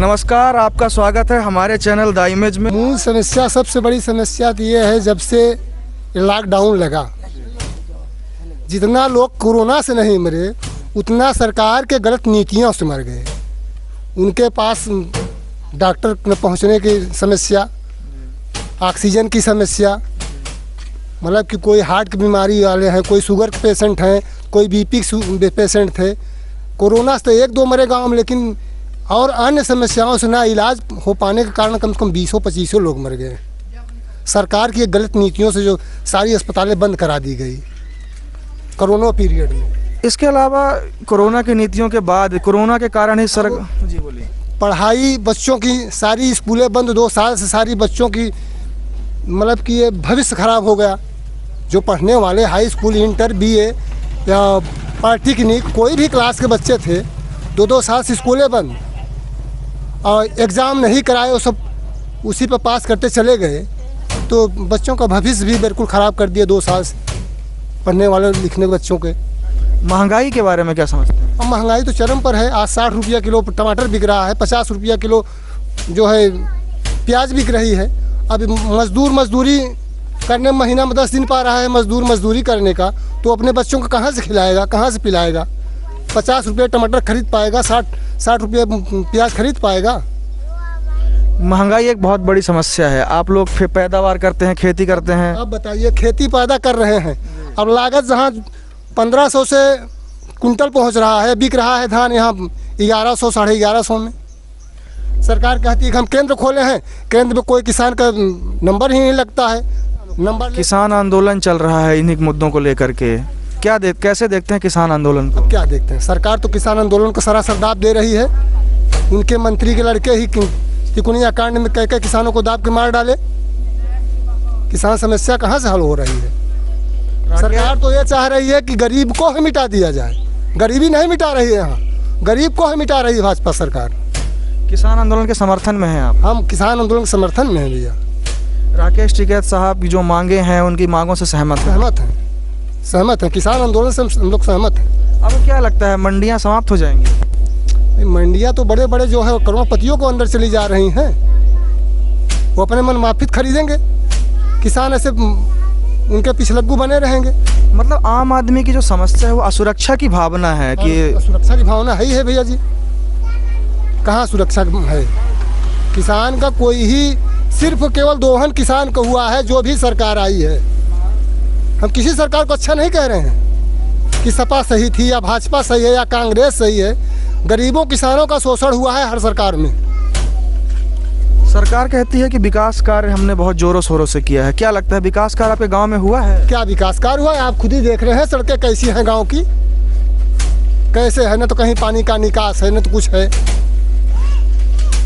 नमस्कार, आपका स्वागत है हमारे चैनल द इमेज में। मूल समस्या, सबसे बड़ी समस्या तो ये है, जब से लॉकडाउन लगा, जितना लोग कोरोना से नहीं मरे उतना सरकार के गलत नीतियों से मर गए। उनके पास डॉक्टर में पहुंचने की समस्या, ऑक्सीजन की समस्या, मतलब कि कोई हार्ट की बीमारी वाले हैं, कोई शुगर के पेशेंट हैं, कोई बीपी के पेशेंट थे। कोरोना से तो 1-2 मरे गाँव में, लेकिन और अन्य समस्याओं से ना इलाज हो पाने के कारण कम से कम 20-25 लोग मर गए। सरकार की गलत नीतियों से जो सारी अस्पतालें बंद करा दी गई कोरोना पीरियड में। इसके अलावा कोरोना की नीतियों के बाद, कोरोना के कारण ही जी बोलिए, पढ़ाई बच्चों की सारी स्कूलें बंद, 2 साल से सारी बच्चों की मतलब कि ये भविष्य खराब हो गया। जो पढ़ने वाले हाई स्कूल, इंटर, BA या पॉलिटेक्निक कोई भी क्लास के बच्चे थे, 2-2 साल से स्कूलें बंद और एग्ज़ाम नहीं कराए, वो सब उसी पर पास करते चले गए। तो बच्चों का भविष्य भी बिल्कुल ख़राब कर दिया 2 साल से पढ़ने वाले लिखने बच्चों के। महंगाई के बारे में क्या समझते हैं? अब महंगाई तो चरम पर है। आज 60 रुपया किलो टमाटर बिक रहा है, 50 रुपया किलो जो है प्याज बिक रही है। अब मजदूर मजदूरी करने में महीना में 10 दिन पा रहा है मजदूरी करने का, तो अपने बच्चों को कहाँ से खिलाएगा, कहाँ से पिलाएगा? 50 रुपये टमाटर खरीद पाएगा, 60 रुपये प्याज खरीद पाएगा? महंगाई एक बहुत बड़ी समस्या है। आप लोग फिर पैदावार करते हैं, खेती करते हैं। अब बताइए, खेती पैदा कर रहे हैं, अब लागत जहाँ 1500 से कुंटल पहुँच रहा है, बिक रहा है धान यहाँ 1100, 1150 में। सरकार कहती है कि हम केंद्र खोले हैं, केंद्र में कोई किसान का नंबर ही नहीं लगता है। किसान आंदोलन चल रहा है इन्हीं मुद्दों को लेकर के, कैसे देखते हैं किसान आंदोलन को? क्या देखते हैं, सरकार तो किसान आंदोलन को सरासर दाब दे रही है। उनके मंत्री के लड़के ही तिकोनिया कांड में कह किसानों को दाब के मार डाले। किसान समस्या कहाँ से हल हो रही है? सरकार तो ये चाह रही है कि गरीब को ही मिटा दिया जाए। गरीबी नहीं मिटा रही है यहाँ, गरीब को ही मिटा रही है भाजपा सरकार। किसान आंदोलन के समर्थन में हैं आप? हम किसान आंदोलन के समर्थन में हैं भैया। राकेश टिकैत साहब की जो मांगे हैं, उनकी मांगों से सहमत हैं। किसान आंदोलन से हम लोग सहमत हैं। आपको क्या लगता है मंडियां समाप्त हो जाएंगी? मंडियां तो बड़े बड़े जो है करोड़पतियों को अंदर चली जा रही हैं। वो अपने मन माफिक खरीदेंगे, किसान ऐसे उनके पिछलग्गू बने रहेंगे। मतलब आम आदमी की जो समस्या है वो असुरक्षा की भावना है कि सुरक्षा की भावना है भैया जी। कहाँ सुरक्षा है? किसान का कोई ही, सिर्फ केवल दोहन किसान का हुआ है जो भी सरकार आई है। हम किसी सरकार को अच्छा नहीं कह रहे हैं कि सपा सही थी या भाजपा सही है या कांग्रेस सही है। गरीबों किसानों का शोषण हुआ है हर सरकार में। सरकार कहती है कि विकास कार्य हमने बहुत जोरों शोरों से किया है। क्या लगता है विकास कार्य आपके गांव में हुआ है? क्या विकास कार्य हुआ है? आप खुद ही देख रहे हैं सड़कें कैसी हैं गाँव की, कैसे है। न तो कहीं पानी का निकास है, न तो कुछ है।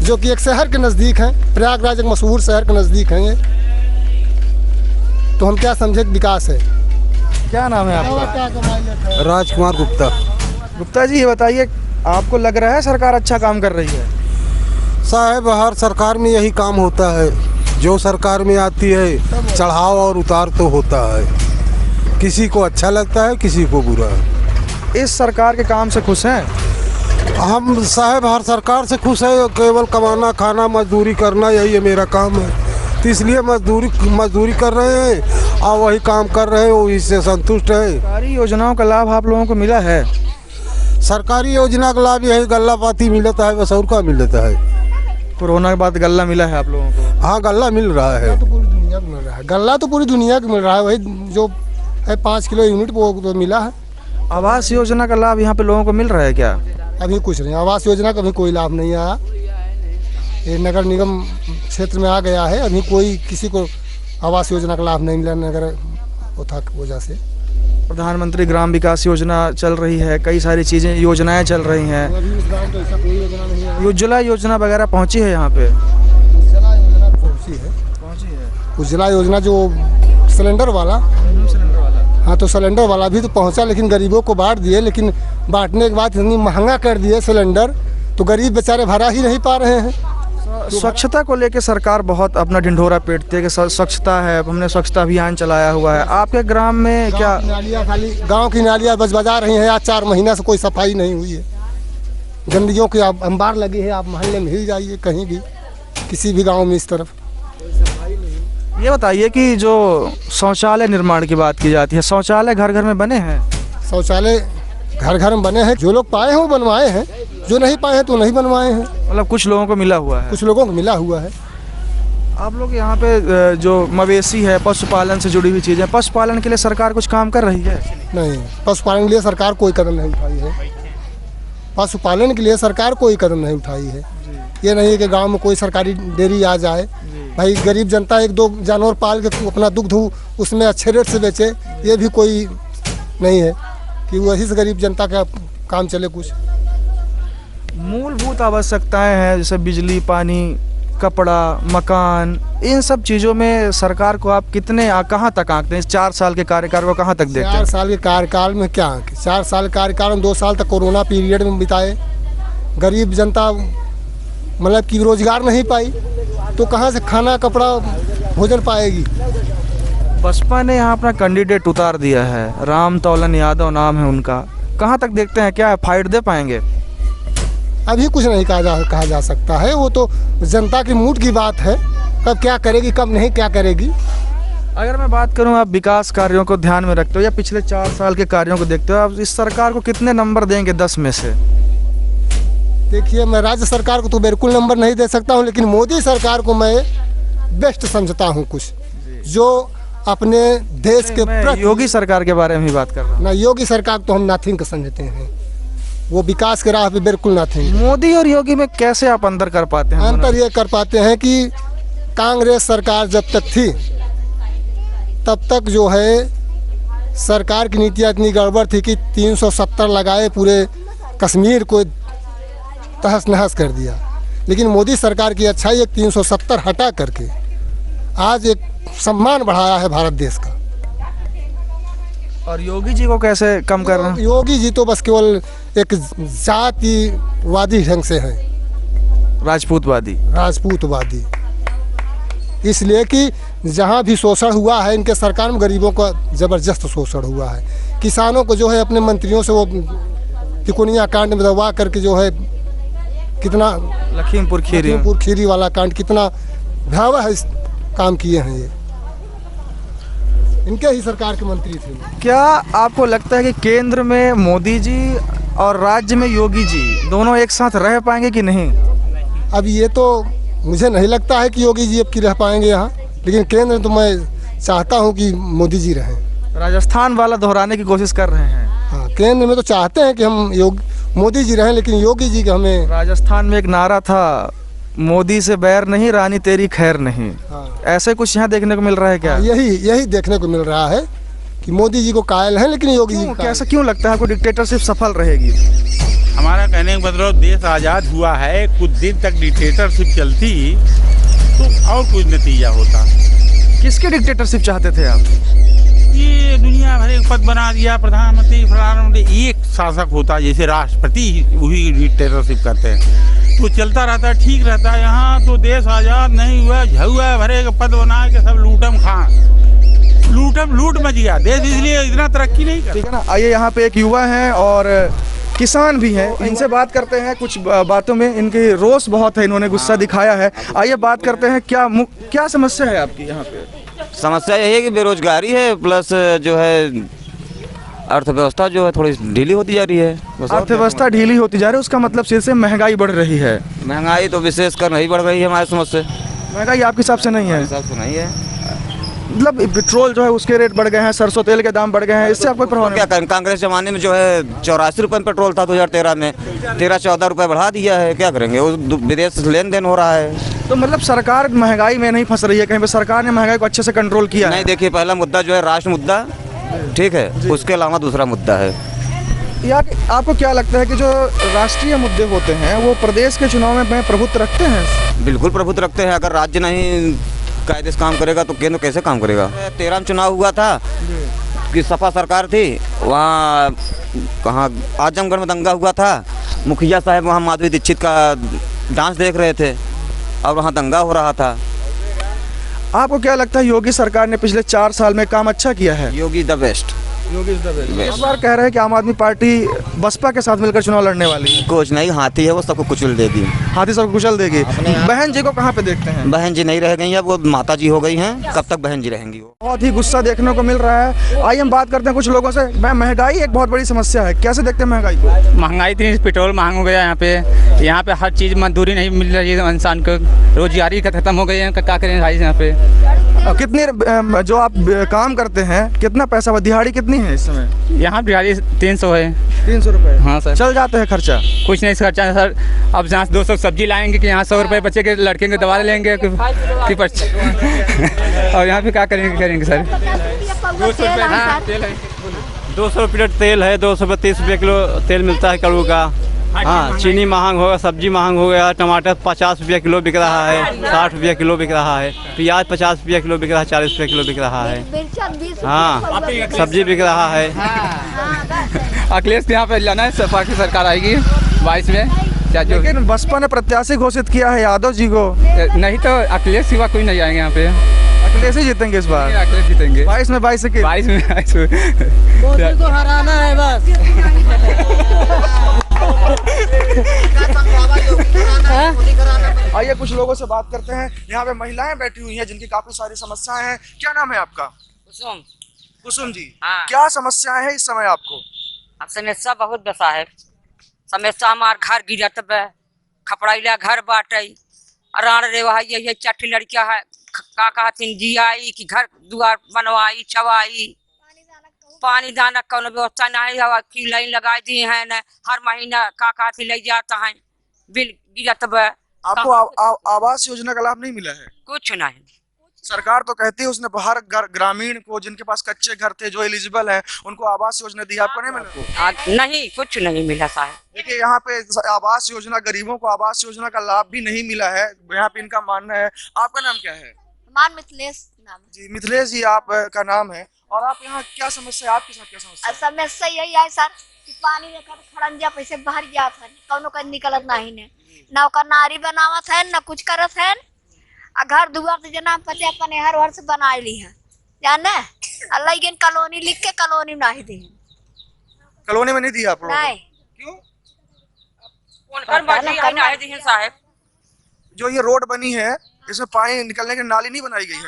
जो कि एक शहर के नज़दीक है, प्रयागराज एक मशहूर शहर के नज़दीक है ये। तो हम क्या समझे विकास है? क्या नाम है आपका? राजकुमार गुप्ता। गुप्ता जी, ये बताइए, आपको लग रहा है सरकार अच्छा काम कर रही है? साहब, हर सरकार में यही काम होता है। जो सरकार में आती है चढ़ाव और उतार तो होता है। किसी को अच्छा लगता है, किसी को बुरा। इस सरकार के काम से खुश हैं? हम साहब हर सरकार से खुश है। केवल कमाना, खाना, मजदूरी करना, यही है मेरा काम है। तो इसलिए मजदूरी कर रहे हैं और वही काम कर रहे हैं, वो इससे संतुष्ट है। सरकारी योजनाओं का लाभ आप लोगों को मिला है? सरकारी योजना का लाभ यही गल्ला पाती मिलता है, बस और क्या मिलता है। कोरोना के बाद गल्ला मिला है आप लोगों को? हाँ, गल्ला मिल रहा है। तो पूरी दुनिया को मिल रहा है गल्ला, तो पूरी दुनिया को मिल रहा है। वही जो है 5 किलो यूनिट वो तो मिला है। आवास योजना का लाभ यहाँ पे लोगों को मिल रहा है क्या? अभी कुछ नहीं, आवास योजना का भी कोई लाभ नहीं आया। ये नगर निगम क्षेत्र में आ गया है, अभी कोई किसी को आवास योजना का लाभ नहीं मिला नगर वजह से। प्रधानमंत्री ग्राम विकास योजना चल रही है, कई सारी चीज़ें योजनाएं चल रही हैं। अभी इस गाँव तो ऐसा कोई योजना नहीं है। उज्ज्वला योजना वगैरह पहुंची है यहाँ पे? उज्ज्वला योजना पहुंची है। उज्ज्वला योजना जो सिलेंडर वाला, हाँ, तो सिलेंडर वाला भी तो पहुंचा, लेकिन गरीबों को बांट दिए। लेकिन बांटने के बाद इतनी महंगा कर दिए सिलेंडर, तो गरीब बेचारे भरा ही नहीं पा रहे हैं। स्वच्छता को लेकर सरकार बहुत अपना ढिंढोरा पीटती है कि स्वच्छता है, हमने स्वच्छता अभियान चलाया हुआ है। आपके ग्राम में क्या नालियाँ खाली गांव की नालियाँ बजा रही हैं? आज 4 महीना से कोई सफाई नहीं हुई है। गंदगियों के आप अंबार लगे हैं, आप मोहल्ले में हिल जाइए कहीं भी, किसी भी गांव में इस तरफ। ये बताइए कि जो शौचालय निर्माण की बात की जाती है, शौचालय घर घर में बने हैं? शौचालय घर घर में बने हैं, जो लोग पाए हैं वो बनवाए हैं, जो नहीं पाए हैं तो नहीं बनवाए हैं। मतलब कुछ लोगों को मिला हुआ है? कुछ लोगों को मिला हुआ है। आप लोग यहाँ पे जो मवेशी है, पशुपालन से जुड़ी हुई चीज़ें, पशुपालन के लिए सरकार कुछ काम कर रही है? नहीं, पशुपालन के लिए सरकार कोई कदम नहीं उठाई है। पशुपालन के लिए सरकार कोई कदम नहीं उठाई है। ये नहीं है कि गांव में कोई सरकारी डेयरी आ जाए, भाई गरीब जनता एक दो जानवर पाल के अपना दुग्ध उसमें अच्छे रेट से बेचे, ये भी कोई नहीं है कि वही से गरीब जनता का काम चले। कुछ मूलभूत आवश्यकताएं हैं जैसे बिजली, पानी, कपड़ा, मकान, इन सब चीज़ों में सरकार को आप कितने कहाँ तक आंकते हैं? इस 4 साल के कार्यकाल को कहाँ तक देखते हैं? 4 साल के कार्यकाल में क्या आंके? 4 साल कार्यकाल में 2 साल तक कोरोना पीरियड में बिताए। गरीब जनता मतलब कि रोजगार नहीं पाई तो कहाँ से खाना, कपड़ा, भोजन पाएगी? बसपा ने यहाँ अपना कैंडिडेट उतार दिया है, राम तौलन यादव नाम है उनका। कहाँ तक देखते हैं, क्या फाइट दे पाएंगे? अभी कुछ नहीं कहा जा सकता है, वो तो जनता की मूड की बात है, कब क्या करेगी कब नहीं क्या करेगी। अगर मैं बात करूं, आप विकास कार्यों को ध्यान में रखते हो या पिछले 4 साल के कार्यों को देखते हो, आप इस सरकार को कितने नंबर देंगे 10 में से? देखिए, मैं राज्य सरकार को तो बिल्कुल नंबर नहीं दे सकता हूं, लेकिन मोदी सरकार को मैं बेस्ट समझता हूं। कुछ जो अपने देश के प्रति, योगी सरकार के बारे में ही बात कर रहा हूँ ना, योगी सरकार तो हम नथिंग का समझते हैं, वो विकास के राह पे बिल्कुल नथिंग। मोदी और योगी में कैसे आप अंतर कर पाते हैं? अंतर ये कर पाते हैं कि कांग्रेस सरकार जब तक थी तब तक जो है सरकार की नीतियाँ इतनी गड़बड़ थी कि 370 लगाए, पूरे कश्मीर को तहस नहस कर दिया। लेकिन मोदी सरकार की अच्छाई, एक 370 हटा करके आज एक सम्मान बढ़ाया है भारत देश का। और योगी जी को कैसे कम कर रहे हैं? योगी जी तो बस केवल एक जातिवादी ढंग से हैं, राजपूतवादी। इसलिए कि जहाँ भी शोषण हुआ है इनके सरकार में, गरीबों का ज़बरदस्त शोषण हुआ है। किसानों को जो है अपने मंत्रियों से वो तिकोनिया कांड में दबा करके जो है कितना, लखीमपुर खीरी वाला कांड कितना भयावह है, काम किए हैं ये, इनके ही सरकार के मंत्री थे। क्या आपको लगता है कि केंद्र में मोदी जी और राज्य में योगी जी दोनों एक साथ रह पाएंगे कि नहीं? अब ये तो मुझे नहीं लगता है कि योगी जी अब की रह पाएंगे यहाँ, लेकिन केंद्र में तो मैं चाहता हूँ कि मोदी जी रहें। राजस्थान वाला दोहराने की कोशिश कर रहे हैं? हाँ, केंद्र में तो चाहते हैं कि हम मोदी जी रहें, लेकिन योगी जी के हमें। राजस्थान में एक नारा था, मोदी से बैर नहीं, रानी तेरी खैर नहीं। हाँ, ऐसे कुछ यहाँ देखने को मिल रहा है क्या? यही देखने को मिल रहा है कि मोदी जी को कायल हैं, लेकिन योगी जी कैसा क्यों लगता है आपको डिक्टेटरशिप सफल रहेगी? हमारा कहने का मतलब देश आज़ाद हुआ है, कुछ दिन तक डिक्टेटरशिप चलती तो और कुछ नतीजा होता। किसके डिक्टेटरशिप चाहते थे आप? ये दुनिया भर एक पद बना दिया, प्रधानमंत्री एक शासक होता, जैसे राष्ट्रपति वही डिक्टेटरशिप करते हैं, तो चलता रहता, ठीक रहता। यहाँ तो देश आज़ाद नहीं हुआ, झुआ भरे का पद बना के सब लूट मच गया देश, इसलिए इतना तरक्की नहीं कर। ठीक है ना। आइए, यहाँ पे एक युवा हैं और किसान भी हैं, इनसे बात करते हैं। कुछ बातों में इनकी रोष बहुत है, इन्होंने गुस्सा दिखाया है। आइए बात करते हैं, क्या समस्या है आपकी यहाँ पे? समस्या यही है कि बेरोजगारी है, प्लस जो है अर्थव्यवस्था जो है थोड़ी ढीली होती जा रही है। अर्थव्यवस्था ढीली होती जा रही है, उसका मतलब सिर से महंगाई बढ़ रही है। महंगाई तो विशेषकर नहीं बढ़ रही है हमारे समझ से। महंगाई आपके हिसाब से नहीं है? हिसाब से नहीं है, मतलब पेट्रोल जो है उसके रेट बढ़ गए हैं, सरसों तेल के दाम बढ़ गए हैं, इससे आपको प्रभाव क्या करें? कांग्रेस जमाने में जो है 84 रुपये में पेट्रोल था 2013 में, 13-14 रुपये बढ़ा दिया है, क्या करेंगे? वो विदेश से लेन देन हो रहा है। तो मतलब सरकार महंगाई में नहीं फंस रही है, कहीं पे सरकार ने महंगाई को अच्छे से कंट्रोल किया नहीं। देखिए, पहला मुद्दा जो है राष्ट्र मुद्दा, ठीक है, उसके अलावा दूसरा मुद्दा है। या आपको क्या लगता है कि जो राष्ट्रीय मुद्दे होते हैं वो प्रदेश के चुनाव में प्रभुत्व रखते हैं? बिल्कुल प्रभुत्व रखते हैं। अगर राज्य नहीं कायदे से काम करेगा तो केंद्र कैसे काम करेगा? 13 में चुनाव हुआ था कि सपा सरकार थी, वहाँ कहाँ आजमगढ़ में दंगा हुआ था, मुखिया साहब वहाँ माधुरी दीक्षित का डांस देख रहे थे और वहाँ दंगा हो रहा था। आपको क्या लगता है योगी सरकार ने पिछले 4 साल में काम अच्छा किया है? योगी द बेस्ट। योगी इस बार कह रहे हैं कि आम आदमी पार्टी बसपा के साथ मिलकर चुनाव लड़ने वाली है। कुछ नहीं, हाथी है वो सबको कुचल देगी। हाथी सबको कुचल देगी। बहन जी को कहाँ पे देखते हैं? बहन जी नहीं रह गई है, वो माता जी हो गई हैं, कब तक बहन जी रहेंगी वो। बहुत ही गुस्सा देखने को मिल रहा है। आइए हम बात करते हैं कुछ लोगों से। महंगाई एक बहुत बड़ी समस्या है, कैसे देखते हैं महंगाई को? महंगाई इतनी, पेट्रोल महंग हो गया यहाँ पे हर चीज़ मजदूरी नहीं मिल रही है इंसान को, रोजगारी खत्म हो गई है, क्या करें भाई यहाँ पे। कितनी जो आप काम करते हैं कितना पैसा दिहाड़ी कितनी है इस समय? यहाँ दिहाड़ी 300 है। 300 रुपए? हाँ सर। चल जाते हैं खर्चा? कुछ नहीं खर्चा है सर। अब जहाँ 200 सब्जी लाएंगे कि यहाँ 100 रुपये बच्चे के लड़के के दवा लेंगे कि और यहाँ पे क्या करेंगे सर? 200 रुपये तेल है, 200 रुपये तेल है, 230 रुपये किलो तेल मिलता है कड़ू का। हाँ, चीनी महंग हो गया, सब्जी महंग हो गया, टमाटर 50 रुपये किलो बिक रहा है, 60 रुपये किलो बिक रहा है, प्याज 50 रुपये किलो बिक रहा है, 40 रुपये किलो बिक रहा है। हाँ, सब्जी बिक रहा है। अखिलेश यहाँ पे लाना है, सपा की सरकार आएगी 22 में। लेकिन बसपा ने प्रत्याशी घोषित किया है यादव जी को। नहीं तो अखिलेश सिवा कोई नहीं आएंगे यहाँ पे। अखिलेश ही जीतेंगे इस बार? अखिलेश जीतेंगे 22 में। 22 मोदी को हराना है बस। आइए कुछ लोगों से बात करते हैं। यहाँ पे महिलाएं बैठी हुई हैं जिनकी काफी सारी समस्याएं हैं। क्या नाम है आपका? कुसुम। कुसुम जी, हाँ। क्या समस्याएं हैं इस समय आपको? अब समस्या बहुत बसा है। समस्या हमार घर गिरत बे, खपड़ैला घर बाटे, राण रे वहा ये चट्टी लड़किया है, का कहती जियाई कि घर दुआर बनवाई छवाई, पानी दाना कौन व्यवस्था नहीं है की लाइन लगाई दी है न, हर महीना का कहती ले जाता है, बिल गिरत बे। आपको आवास योजना का लाभ नहीं मिला है? कुछ नहीं। सरकार तो कहती है उसने हर ग्रामीण को जिनके पास कच्चे घर थे जो एलिजिबल हैं उनको आवास योजना दी, आपको नहीं मिला? नहीं, कुछ नहीं मिला साहब। देखिए यहाँ पे आवास योजना, गरीबों को आवास योजना का लाभ भी नहीं मिला है, यहाँ पे इनका मानना है। आपका नाम क्या है? मान मिथिलेश नाम जी, मिथिलेश जी आपका नाम है। और आप यहाँ क्या समस्या है, आपके साथ क्या समस्या है? समस्या यही है सर कि पानी लेकर खड़ंजा पैसे बाहर जात है, कौनो का निकलत नहीं ने, ना ओकर नारी बनावत है, ना कुछ करत है। घर दुआर तो जना पते अपने हर वर्ष बना ली है, जाने अल्लाह के कॉलोनी लिख के कॉलोनी नहीं दी। कॉलोनी में नहीं दिया आप लोगों को? नहीं। क्यों? साहब जो ये रोड बनी है इसमें पानी निकलने की नाली नहीं बनाई गई है?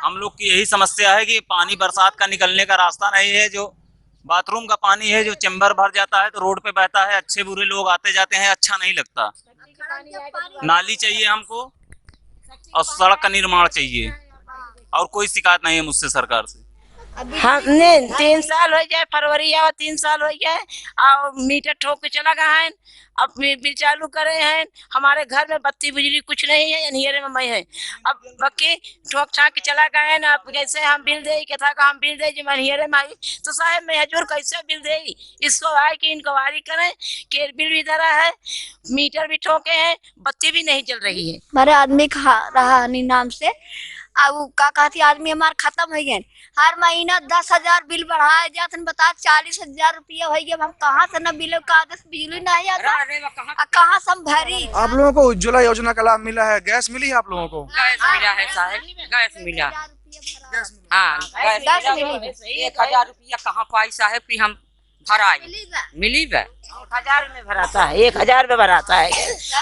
हम लोग की यही समस्या है कि पानी बरसात का निकलने का रास्ता नहीं है। जो बाथरूम का पानी है जो चैम्बर भर जाता है तो रोड पे बहता है, अच्छे बुरे लोग आते जाते हैं, अच्छा नहीं लगता। नाली चाहिए हमको और सड़क का निर्माण चाहिए, और कोई शिकायत नहीं है मुझसे सरकार से। हमने 3 साल हो गए, फरवरी आवा 3 साल हो गए और मीटर ठोक के चला गया है। अब बिल चालू करे हैं, हमारे घर में बत्ती बिजली कुछ नहीं है, अंधेरे में मैं है। अब बाकी ठोक छाक के चला गए हैं। अब कैसे हम बिल दे के था हम बिल दे जब अंधेरे में आई तो साहब मैं हजूर कैसे बिल दे, इसको आए कि इंक्वायरी करें। केयर बिल भी धरा है, मीटर भी ठोके हैं, बत्ती भी नहीं चल रही है। हमारे आदमी खा रहा नाम से अब का कहती आदमी हमारे खत्म हो गए। हर महीना 10,000 बिल बढ़ाया जाते, बता 40,000 रुपया हो गया। हम कहाँ से न बिल का आदेश बिजली नहीं आता, कहाँ से हम भरी। आप लोगों को उज्ज्वला योजना का लाभ मिला है? गैस मिली है आप लोगों को? गैस मिला है साहब, गैस मिला। हाँ, गैस मिला। 1,000 रुपया कहाँ पाई साहब कि हम भराई मिली बे? 1,000 में भराता है, 1,000 में भराता है।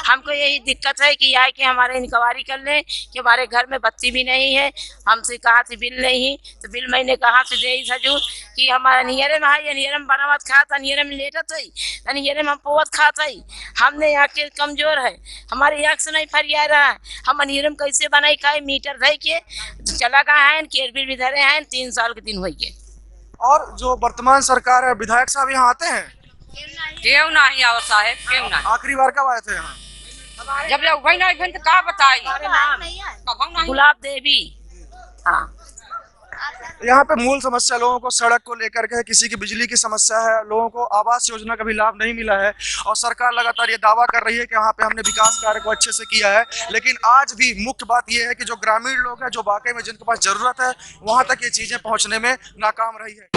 हमको यही दिक्कत है कि आए कि हमारे इंक्वायरी कर लें कि हमारे घर में बत्ती भी नहीं है। हमसे कहा थी बिल नहीं, तो बिल मैंने कहा से दे हजूर कि हमारा नियरे में है, नियरे में बनावत खाता, नियरे में लेटत है, नियरे में हम पोवत खाता है। हमने यहाँ के कमजोर है, हमारे यहाँ से नहीं फरिया रहा है। हम नियरे में कैसे बनाई खाए, मीटर धर के चला गया है, केयर बिल भी धरे हैं, 3 साल के दिन हो गए। और जो वर्तमान सरकार है, विधायक साहब यहाँ आते हैं? क्यों नहीं आओ साहब, क्यों नहीं? आखिरी बार कब आए थे यहाँ? जब लोग वही नहीं तो क्या बताई? गुलाब देवी। हाँ, यहाँ पे मूल समस्या लोगों को सड़क को लेकर के, किसी की बिजली की समस्या है, लोगों को आवास योजना का भी लाभ नहीं मिला है। और सरकार लगातार ये दावा कर रही है कि यहाँ पे हमने विकास कार्य को अच्छे से किया है, लेकिन आज भी मुख्य बात ये है कि जो ग्रामीण लोग हैं, जो वाकई में जिनके पास जरूरत है, वहाँ तक ये चीजें पहुँचने में नाकाम रही है।